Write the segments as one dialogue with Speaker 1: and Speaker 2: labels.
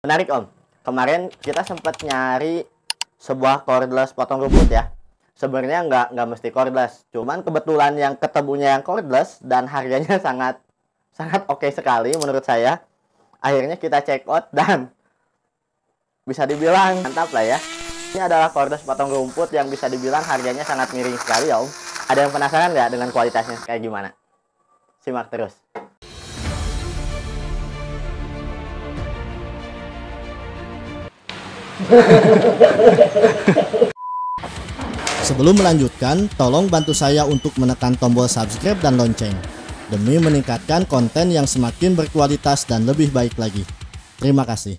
Speaker 1: Menarik Om. Kemarin kita sempat nyari sebuah cordless potong rumput ya. Sebenarnya nggak mesti cordless. Cuman kebetulan yang ketemunya yang cordless dan harganya sangat sangat oke sekali menurut saya. Akhirnya kita check out dan bisa dibilang mantap lah ya. Ini adalah cordless potong rumput yang bisa dibilang harganya sangat miring sekali ya Om. Ada yang penasaran nggak dengan kualitasnya kayak gimana? Simak terus.
Speaker 2: Sebelum melanjutkan, tolong bantu saya untuk menekan tombol subscribe dan lonceng demi meningkatkan konten yang semakin berkualitas dan lebih baik lagi. Terima kasih.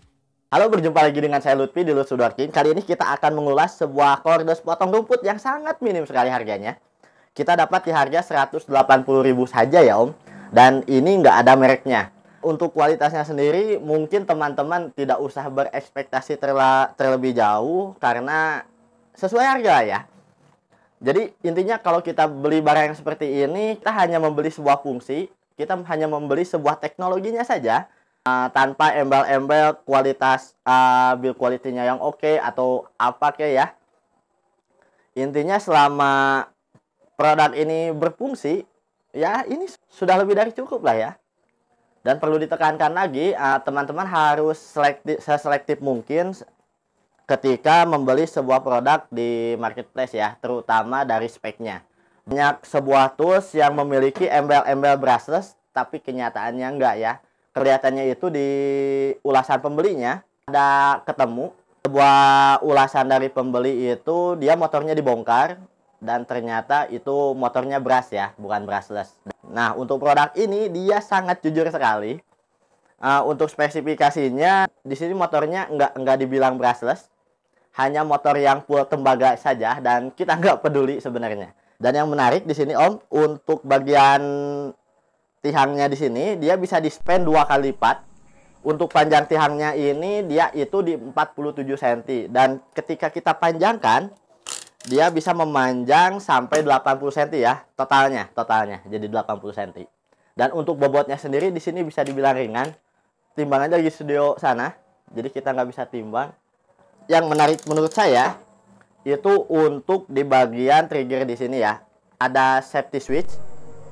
Speaker 1: Halo, berjumpa lagi dengan saya Lutfi di Lutfi Woodworking. Kali ini kita akan mengulas sebuah cordless potong rumput yang sangat minim sekali harganya. Kita dapat di harga 180.000 saja ya Om. Dan ini nggak ada mereknya. Untuk kualitasnya sendiri mungkin teman-teman tidak usah berekspektasi terlebih jauh karena sesuai harga ya. Jadi intinya kalau kita beli barang yang seperti ini, kita hanya membeli sebuah fungsi, kita hanya membeli sebuah teknologinya saja, tanpa embel-embel kualitas build quality-nya yang oke atau apa kayak ya. Intinya selama produk ini berfungsi, ya ini sudah lebih dari cukup lah ya. Dan perlu ditekankan lagi, teman-teman harus seselektif mungkin ketika membeli sebuah produk di marketplace ya, terutama dari speknya. Banyak sebuah tools yang memiliki embel-embel brushless, tapi kenyataannya enggak ya. Kelihatannya itu di ulasan pembelinya, ada ketemu sebuah ulasan dari pembeli itu, dia motornya dibongkar, dan ternyata itu motornya brush ya, bukan brushless. Nah, untuk produk ini, dia sangat jujur sekali. Untuk spesifikasinya, di sini motornya nggak dibilang brushless, hanya motor yang full tembaga saja dan kita nggak peduli sebenarnya. Dan yang menarik di sini Om, untuk bagian tihangnya di sini dia bisa di-span 2 kali lipat. Untuk panjang tihangnya ini dia itu di 47 cm dan ketika kita panjangkan dia bisa memanjang sampai 80 cm ya, totalnya jadi 80 cm. Dan untuk bobotnya sendiri di sini bisa dibilang ringan. Timbangannya di studio sana, jadi kita nggak bisa timbang. Yang menarik menurut saya itu untuk di bagian trigger di sini ya, ada safety switch,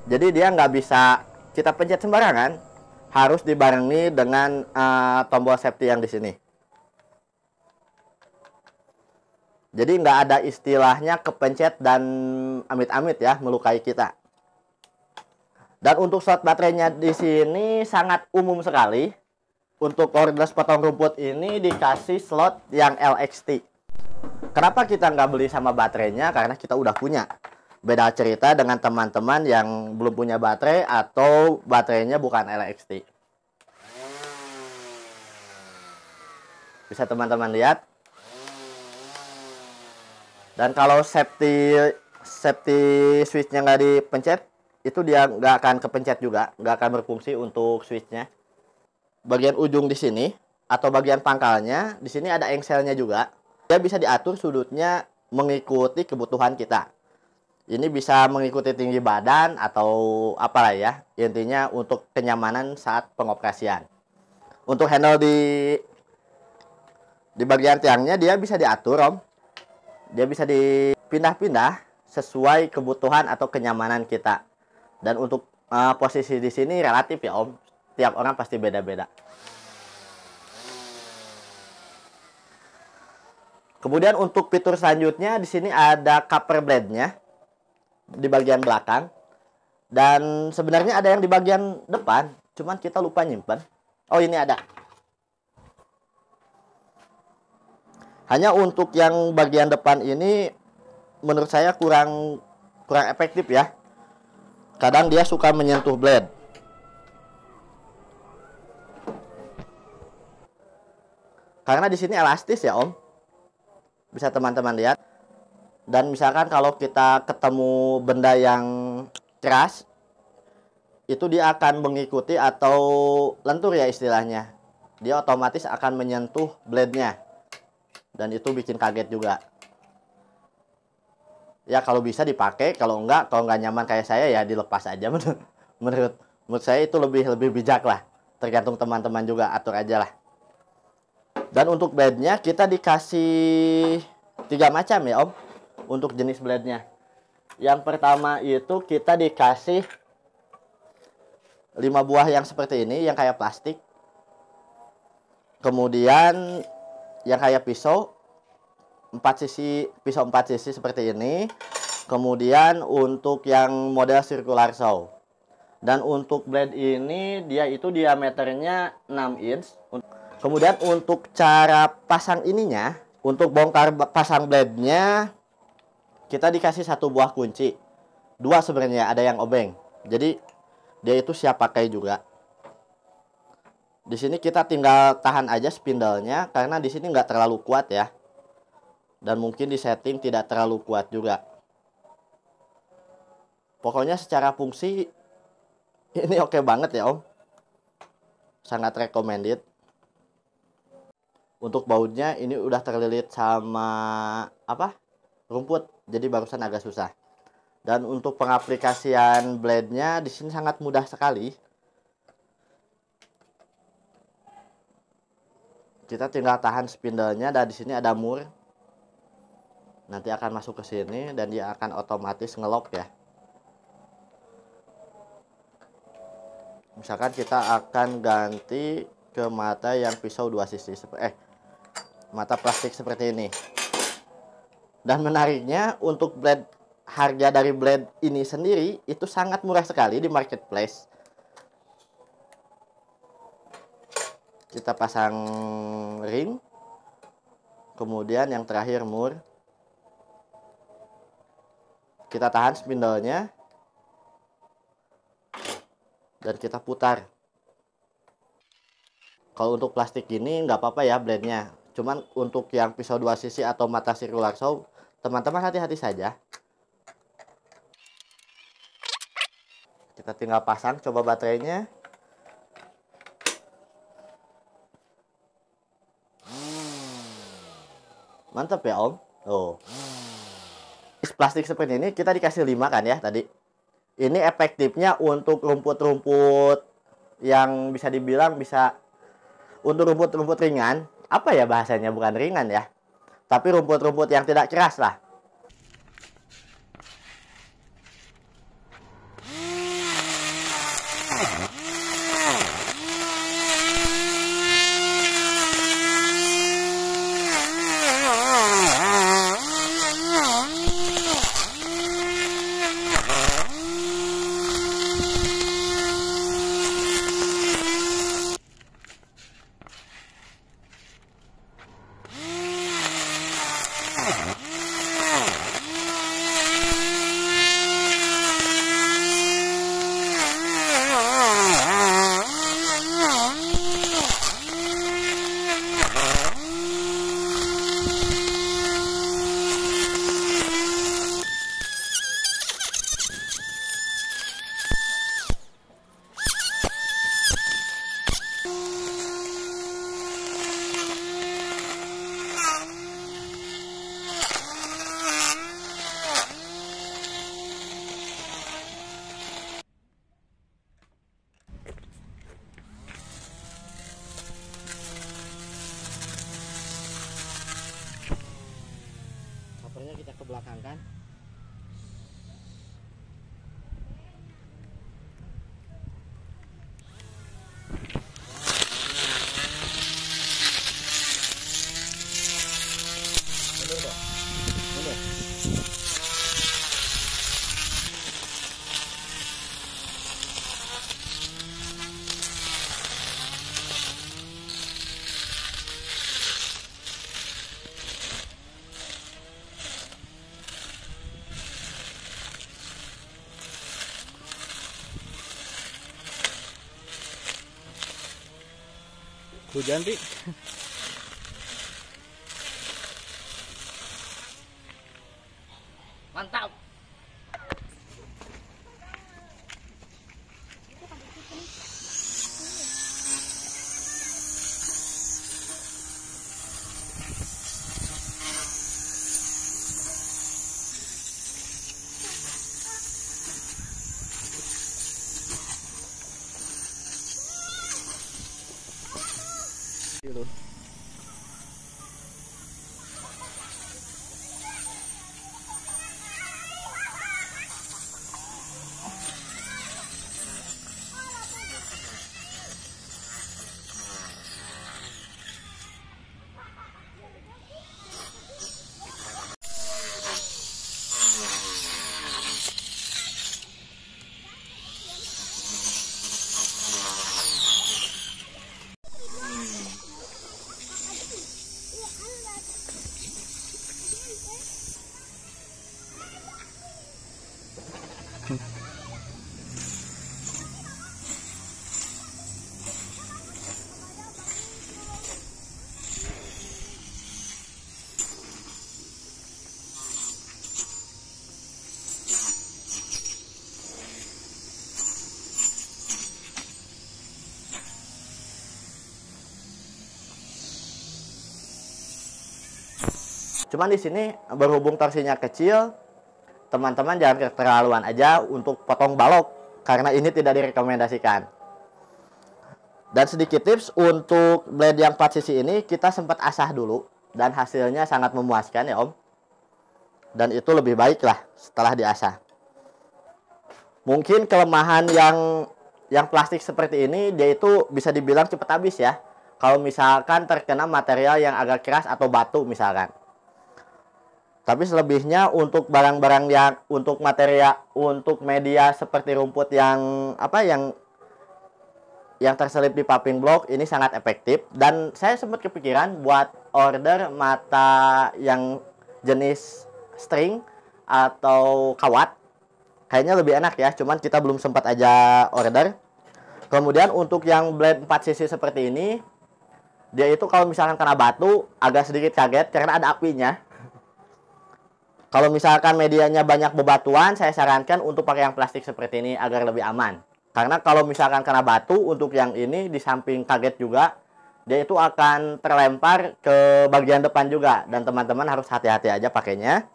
Speaker 1: jadi dia nggak bisa kita pencet sembarangan, harus dibarengi dengan tombol safety yang di sini. Jadi nggak ada istilahnya kepencet dan amit-amit ya melukai kita. Dan untuk slot baterainya di sini sangat umum sekali. Untuk cordless potong rumput ini dikasih slot yang LXT. Kenapa kita nggak beli sama baterainya? Karena kita udah punya. Beda cerita dengan teman-teman yang belum punya baterai atau baterainya bukan LXT. Bisa teman-teman lihat. Dan kalau safety switchnya nggak dipencet, itu dia nggak akan kepencet juga, nggak akan berfungsi untuk switchnya. Bagian ujung di sini atau bagian pangkalnya di sini ada engselnya juga. Dia bisa diatur sudutnya mengikuti kebutuhan kita. Ini bisa mengikuti tinggi badan atau apalah ya. Intinya untuk kenyamanan saat pengoperasian. Untuk handle di bagian tiangnya dia bisa diatur Om. Dia bisa dipindah-pindah sesuai kebutuhan atau kenyamanan kita. Dan untuk posisi di sini relatif ya Om. Tiap orang pasti beda-beda. Kemudian untuk fitur selanjutnya di sini ada cover blade-nya di bagian belakang. Dan sebenarnya ada yang di bagian depan, cuman kita lupa nyimpen. Oh, ini ada. Hanya untuk yang bagian depan ini menurut saya kurang efektif ya. Kadang dia suka menyentuh blade. Karena di sini elastis ya Om, bisa teman-teman lihat. Dan misalkan kalau kita ketemu benda yang keras, itu dia akan mengikuti atau lentur ya istilahnya. Dia otomatis akan menyentuh blade-nya. Dan itu bikin kaget juga. Ya kalau bisa dipakai, kalau nggak nyaman kayak saya ya dilepas aja. Menurut saya itu lebih bijak lah. Tergantung teman-teman juga, atur aja lah. Dan untuk blade-nya kita dikasih 3 macam ya Om. Untuk jenis blade-nya. Yang pertama itu kita dikasih 5 buah yang seperti ini, yang kayak plastik. Kemudian yang kayak pisau 4 sisi, pisau 4 sisi seperti ini. Kemudian untuk yang model circular saw. Dan untuk blade ini dia itu diameternya 6 inch. Kemudian untuk cara pasang ininya, untuk bongkar pasang blade-nya kita dikasih 1 buah kunci. 2 sebenarnya, ada yang obeng. Jadi dia itu siap pakai juga. Di sini kita tinggal tahan aja spindle-nya karena di sini nggak terlalu kuat ya. Dan mungkin di setting tidak terlalu kuat juga. Pokoknya secara fungsi ini oke banget ya Om. Sangat recommended. Untuk bautnya ini udah terlilit sama rumput, jadi barusan agak susah. Dan untuk pengaplikasian blade-nya di sini sangat mudah sekali. Kita tinggal tahan spindle-nya dan di sini ada mur. Nanti akan masuk ke sini dan dia akan otomatis ngelock ya. Misalkan kita akan ganti ke mata yang pisau 2 sisi mata plastik seperti ini. Dan menariknya untuk blade, harga dari blade ini sendiri itu sangat murah sekali di marketplace. Kita pasang ring. Kemudian yang terakhir mur. Kita tahan spindle-nya. Dan kita putar. Kalau untuk plastik ini nggak apa-apa ya blade-nya. Cuman untuk yang pisau 2 sisi atau mata circular saw, teman-teman hati-hati saja. Kita tinggal pasang, coba baterainya. Mantap ya Om. Oh. Plastik seperti ini kita dikasih 5 kan ya tadi. Ini efektifnya untuk rumput-rumput yang bisa dibilang bisa untuk rumput-rumput ringan. Apa ya bahasanya, bukan ringan ya. Tapi rumput-rumput yang tidak keras lah. Covernya kita ke belakang kan. Mundur dong. Mundur. Hujan sih. Mantap. Gitu. Cuman di sini berhubung torsinya kecil, teman-teman jangan keterlaluan aja untuk potong balok karena ini tidak direkomendasikan. Dan sedikit tips untuk blade yang 4 sisi ini kita sempat asah dulu dan hasilnya sangat memuaskan ya Om. Dan itu lebih baik lah setelah diasah. Mungkin kelemahan yang plastik seperti ini dia itu bisa dibilang cepat habis ya. Kalau misalkan terkena material yang agak keras atau batu misalkan. Tapi selebihnya untuk barang-barang yang untuk media seperti rumput yang yang terselip di paving block ini sangat efektif. Dan saya sempat kepikiran buat order mata yang jenis string atau kawat. Kayaknya lebih enak ya, cuman kita belum sempat aja order. Kemudian untuk yang blade 4 sisi seperti ini, dia itu kalau misalkan kena batu agak sedikit kaget karena ada apinya. Kalau misalkan medianya banyak bebatuan, saya sarankan untuk pakai yang plastik seperti ini agar lebih aman. Karena kalau misalkan kena batu, untuk yang ini di samping kaget juga, dia itu akan terlempar ke bagian depan juga. Dan teman-teman harus hati-hati aja pakainya.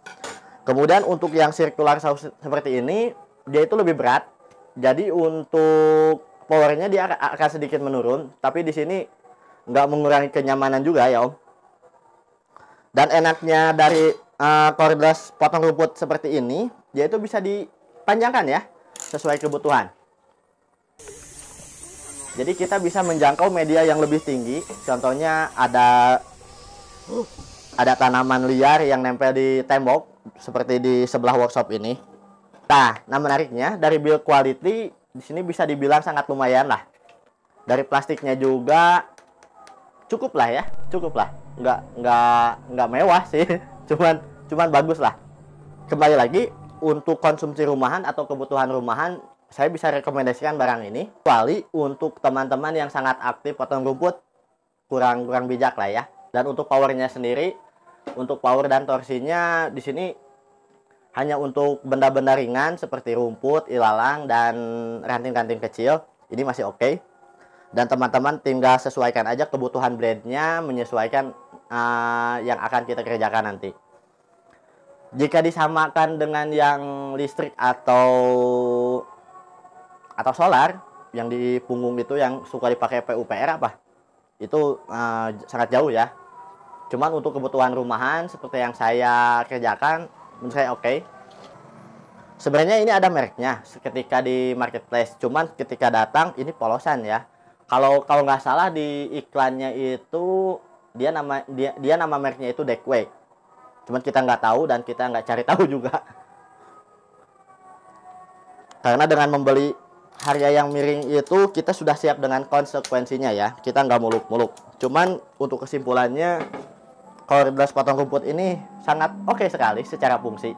Speaker 1: Kemudian untuk yang circular saw seperti ini, dia itu lebih berat. Jadi untuk powernya dia akan sedikit menurun. Tapi di sini nggak mengurangi kenyamanan juga ya Om. Dan enaknya dari cordless potong rumput seperti ini, dia itu bisa dipanjangkan ya, sesuai kebutuhan. Jadi kita bisa menjangkau media yang lebih tinggi. Contohnya ada tanaman liar yang nempel di tembok seperti di sebelah workshop ini. Nah menariknya dari build quality di sini bisa dibilang sangat lumayan lah. Dari plastiknya juga cukup lah ya, cukup lah. Nggak mewah sih, cuman bagus lah. Kembali lagi untuk konsumsi rumahan atau kebutuhan rumahan, saya bisa rekomendasikan barang ini. Kecuali untuk teman-teman yang sangat aktif potong rumput, kurang bijak lah ya. Dan untuk powernya sendiri, untuk power dan torsinya di sini hanya untuk benda-benda ringan seperti rumput, ilalang, dan ranting-ranting kecil. Ini masih oke. Dan teman-teman tinggal sesuaikan aja kebutuhan blade-nya, menyesuaikan yang akan kita kerjakan nanti. Jika disamakan dengan yang listrik atau solar, yang di punggung itu yang suka dipakai PUPR itu sangat jauh ya. Cuman untuk kebutuhan rumahan seperti yang saya kerjakan, menurut saya oke. Sebenarnya ini ada mereknya ketika di marketplace, cuman ketika datang ini polosan ya. Kalau nggak salah di iklannya itu dia nama mereknya itu Deckway. Cuman kita nggak tahu dan kita nggak cari tahu juga. Karena dengan membeli harga yang miring itu kita sudah siap dengan konsekuensinya ya. Kita nggak muluk-muluk. Cuman untuk kesimpulannya, cordless potong rumput ini sangat oke sekali secara fungsi.